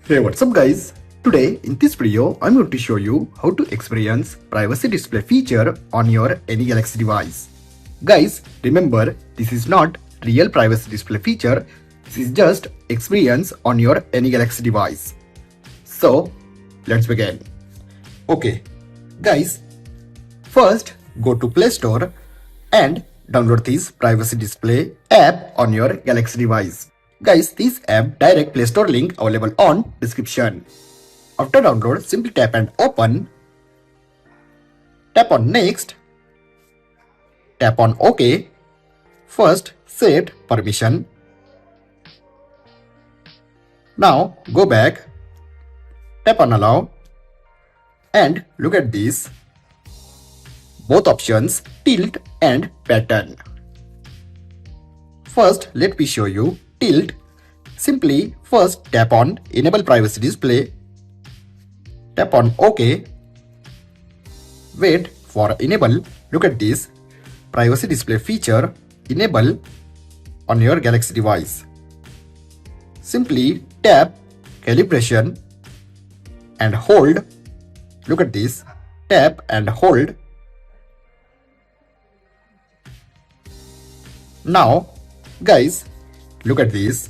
Hey, what's up guys? Today in this video I'm going to show you how to experience privacy display feature on your any Galaxy device. Guys, remember this is not real privacy display feature, this is just experience on your any Galaxy device. So let's begin. Okay guys, first go to Play Store and download this privacy display app on your Galaxy device. Guys, this app direct Play Store link available on description. After download, simply tap and open. Tap on next. Tap on OK. First set permission. Now go back. Tap on allow. And look at this. Both options tilt and pattern. First let me show you tilt. Simply first tap on enable privacy display. Tap on OK. Wait for enable. Look at this privacy display feature enable on your Galaxy device. Simply tap calibration and hold. Look at this, tap and hold. Now guys, look at this.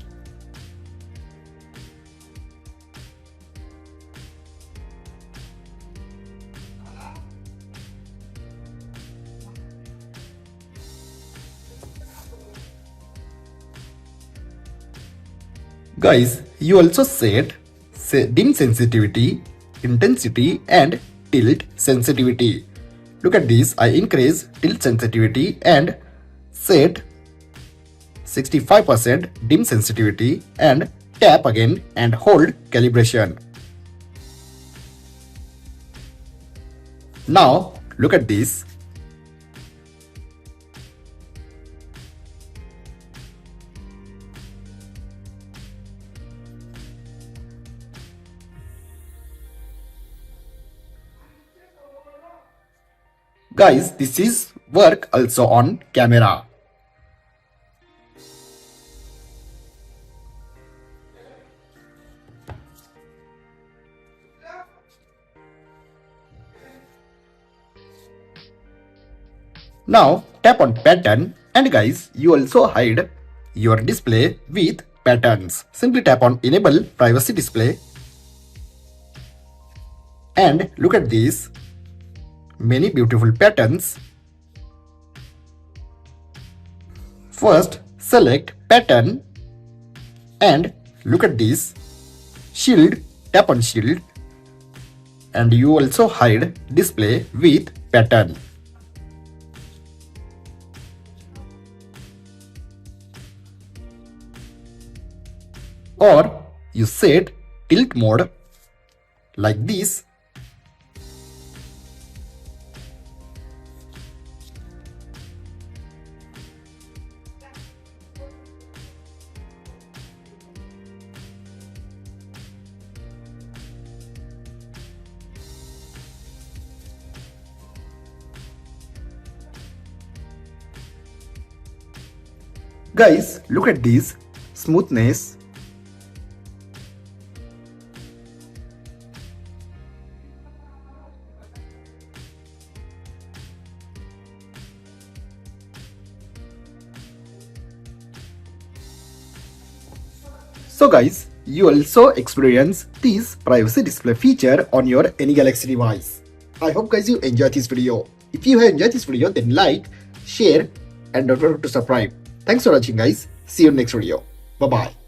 Guys, you also set dim sensitivity, intensity and tilt sensitivity. Look at this, I increase tilt sensitivity and set 65% dim sensitivity and tap again and hold calibration. Now look at this. Guys, this is work also on camera. Now tap on pattern and guys, you also hide your display with patterns. Simply tap on enable privacy display and look at this. Many beautiful patterns. First select pattern and look at this shield. Tap on shield and you also hide display with pattern. Or you set tilt mode like this. Guys, look at this smoothness. So guys, you also experience this privacy display feature on your any Galaxy device. I hope guys you enjoyed this video. If you have enjoyed this video, then like, share and don't forget to subscribe. Thanks for watching guys. See you in next video. Bye bye.